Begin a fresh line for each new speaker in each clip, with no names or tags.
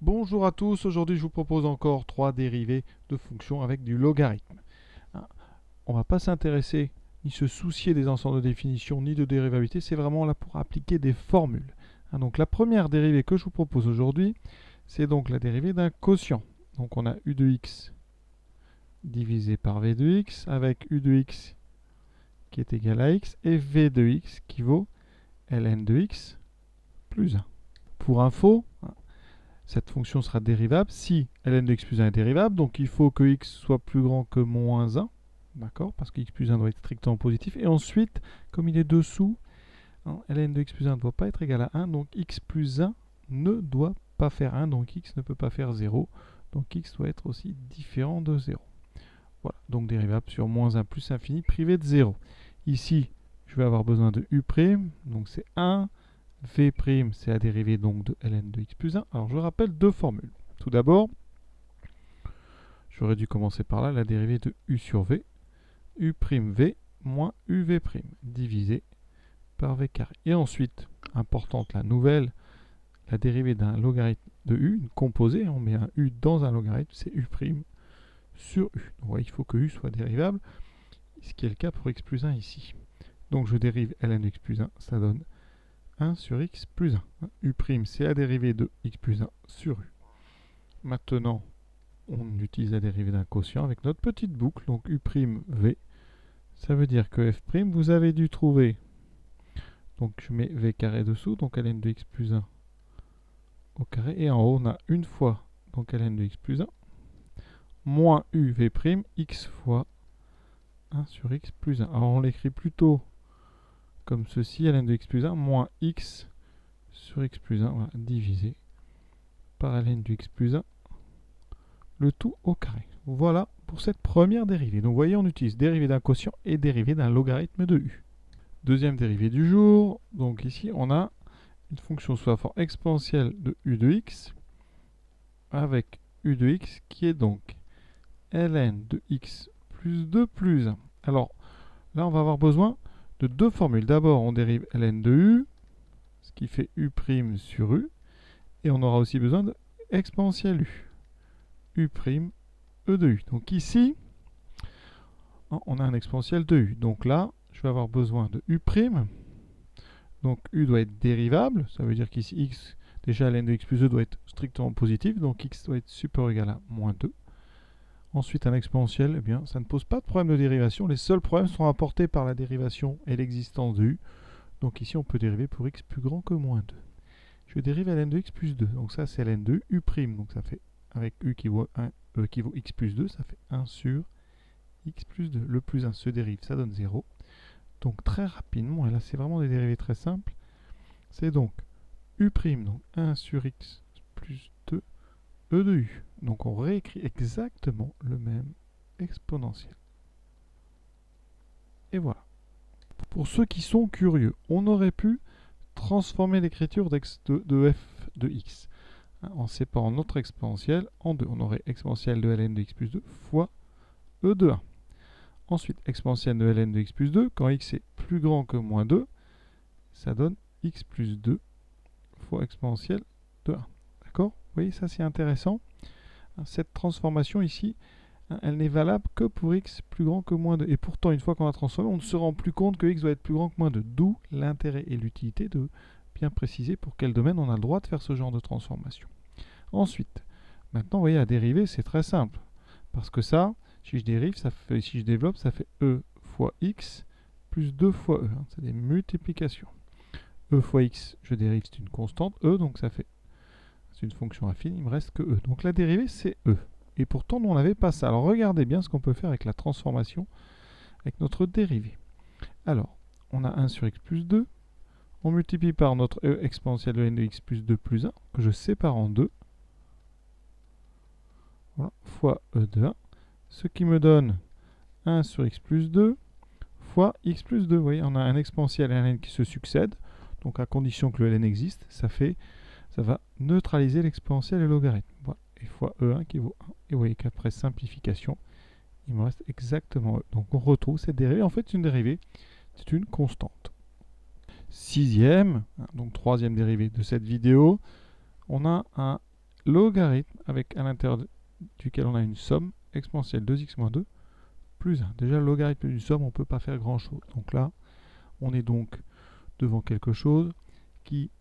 Bonjour à tous, aujourd'hui je vous propose encore 3 dérivés de fonctions avec du logarithme. On ne va pas s'intéresser ni se soucier des ensembles de définition ni de dérivabilité, c'est vraiment là pour appliquer des formules. Donc la première dérivée que je vous propose aujourd'hui, c'est donc la dérivée d'un quotient. Donc on a u de x divisé par v de x avec u de x qui est égal à x et v de x qui vaut ln de x plus 1. Pour info, cette fonction sera dérivable si ln de x plus 1 est dérivable, donc il faut que x soit plus grand que moins 1, d'accord, parce que x plus 1 doit être strictement positif, et ensuite, comme il est dessous, ln de x plus 1 ne doit pas être égal à 1, donc x plus 1 ne doit pas faire 1, donc x ne peut pas faire 0, donc x doit être aussi différent de 0. Voilà, donc dérivable sur moins 1 plus infini privé de 0. Ici, je vais avoir besoin de u', donc c'est 1, v', c'est la dérivée donc de ln de x plus 1. Alors je rappelle deux formules. Tout d'abord, j'aurais dû commencer par là, la dérivée de u sur v, u'v moins uv' divisé par v carré. Et ensuite, importante la nouvelle, la dérivée d'un logarithme de u, une composée, on met un u dans un logarithme, c'est u' sur u. Donc vous voyez, il faut que u soit dérivable, ce qui est le cas pour x plus 1 ici. Donc je dérive ln de x plus 1, ça donne 1 sur x plus 1. U', c'est la dérivée de x plus 1 sur u. Maintenant, on utilise la dérivée d'un quotient avec notre petite boucle, donc u'v. Ça veut dire que f', vous avez dû trouver, donc je mets v carré dessous, donc ln de x plus 1 au carré, et en haut on a une fois, donc ln de x plus 1, moins uv', x fois 1 sur x plus 1. Alors on l'écrit plutôt comme ceci, ln de x plus 1 moins x sur x plus 1, voilà, divisé par ln de x plus 1, le tout au carré. Voilà pour cette première dérivée. Donc vous voyez, on utilise dérivée d'un quotient et dérivée d'un logarithme de u. Deuxième dérivée du jour, donc ici on a une fonction sous la forme exponentielle de u de x avec u de x qui est donc ln de x plus 2 plus 1. Alors là on va avoir besoin de deux formules. D'abord on dérive ln de u, ce qui fait u' sur u, et on aura aussi besoin de exponentielle u, u', e de u. Donc ici, on a un exponentiel de u. Donc là, je vais avoir besoin de u'. Donc u doit être dérivable, ça veut dire qu'ici x, déjà ln de x plus 2 doit être strictement positif, donc x doit être supérieur ou égal à moins 2. Ensuite, un exponentiel, eh bien, ça ne pose pas de problème de dérivation. Les seuls problèmes sont apportés par la dérivation et l'existence de u. Donc ici, on peut dériver pour x plus grand que moins 2. Je dérive ln de x plus 2. Donc ça, c'est ln de u'. Donc ça fait, avec u qui vaut, qui vaut x plus 2, ça fait 1 sur x plus 2. Le plus 1 se dérive, ça donne 0. Donc très rapidement, et là c'est vraiment des dérivés très simples, c'est donc u', donc 1 sur x plus 2, e de u. Donc on réécrit exactement le même exponentiel. Et voilà. Pour ceux qui sont curieux, on aurait pu transformer l'écriture de f de x en séparant notre exponentiel en deux. On aurait exponentielle de ln de x plus 2 fois e de 1. Ensuite, exponentielle de ln de x plus 2, quand x est plus grand que moins 2, ça donne x plus 2 fois exponentielle de 1. D'accord? Vous voyez, ça c'est intéressant. Cette transformation ici, elle n'est valable que pour x plus grand que moins 2. Et pourtant, une fois qu'on a transformé, on ne se rend plus compte que x doit être plus grand que moins 2. D'où l'intérêt et l'utilité de bien préciser pour quel domaine on a le droit de faire ce genre de transformation. Ensuite, maintenant, vous voyez, à dériver, c'est très simple. Parce que ça, si je dérive, ça fait, si je développe, ça fait e fois x plus 2 fois e. C'est des multiplications. E fois x, je dérive, c'est une constante, e, donc ça fait, c'est une fonction affine, il me reste que e. Donc la dérivée, c'est e. Et pourtant, nous, on n'avait pas ça. Alors regardez bien ce qu'on peut faire avec la transformation, avec notre dérivée. Alors, on a 1 sur x plus 2, on multiplie par notre e exponentielle de n de x plus 2 plus 1, que je sépare en 2, voilà, fois e de 1, ce qui me donne 1 sur x plus 2 fois x plus 2. Vous voyez, on a un exponentiel et un ln qui se succèdent. Donc à condition que le ln existe, ça va neutraliser l'exponentiel et le logarithme. Voilà. Et fois e1 qui vaut 1. Et vous voyez qu'après simplification, il me reste exactement e. Donc on retrouve cette dérivée. En fait, une dérivée, c'est une constante. Sixième, donc troisième dérivée de cette vidéo, on a un logarithme avec à l'intérieur duquel on a une somme exponentielle 2x moins 2 plus 1. Déjà, le logarithme d'une somme, on ne peut pas faire grand-chose. Donc là, on est donc devant quelque chose qui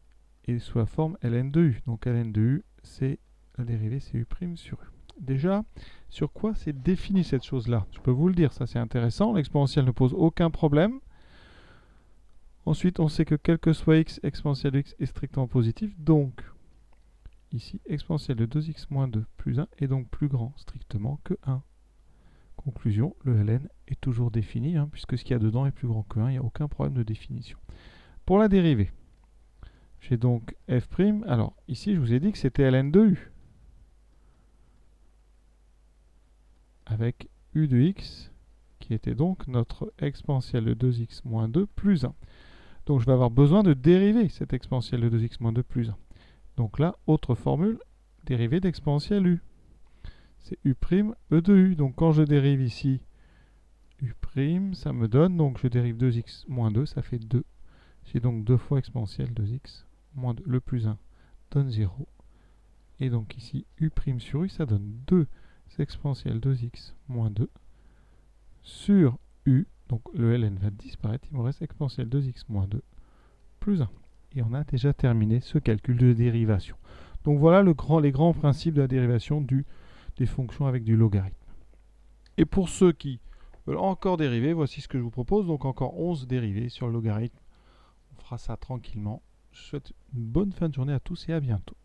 est sous la forme ln de u. Donc ln de u, c'est la dérivée, c'est u' sur u. Déjà, sur quoi c'est défini cette chose-là? Je peux vous le dire, ça c'est intéressant. L'exponentielle ne pose aucun problème. Ensuite, on sait que quel que soit x, exponentielle de x est strictement positif. Donc, ici, exponentielle de 2x moins 2 plus 1 est donc plus grand strictement que 1. Conclusion, le ln est toujours défini, puisque ce qu'il y a dedans est plus grand que 1, il n'y a aucun problème de définition. Pour la dérivée, j'ai donc f', alors ici je vous ai dit que c'était ln de u, avec u de x, qui était donc notre exponentielle de 2x moins 2 plus 1. Donc je vais avoir besoin de dériver cette exponentielle de 2x moins 2 plus 1. Donc là, autre formule, dérivée d'exponentielle u. C'est u' e de u. Donc quand je dérive ici u', ça me donne, donc je dérive 2x moins 2, ça fait 2. J'ai donc 2 fois exponentielle 2x moins 2, le plus 1 donne 0. Et donc ici, u' sur u, ça donne 2 exponentielle 2x moins 2 sur u. Donc le ln va disparaître, il me reste exponentielle 2x moins 2 plus 1. Et on a déjà terminé ce calcul de dérivation. Donc voilà les grands principes de la dérivation des fonctions avec du logarithme. Et pour ceux qui veulent encore dériver, voici ce que je vous propose. Donc encore 11 dérivés sur le logarithme. On fera ça tranquillement. Je vous souhaite une bonne fin de journée à tous et à bientôt.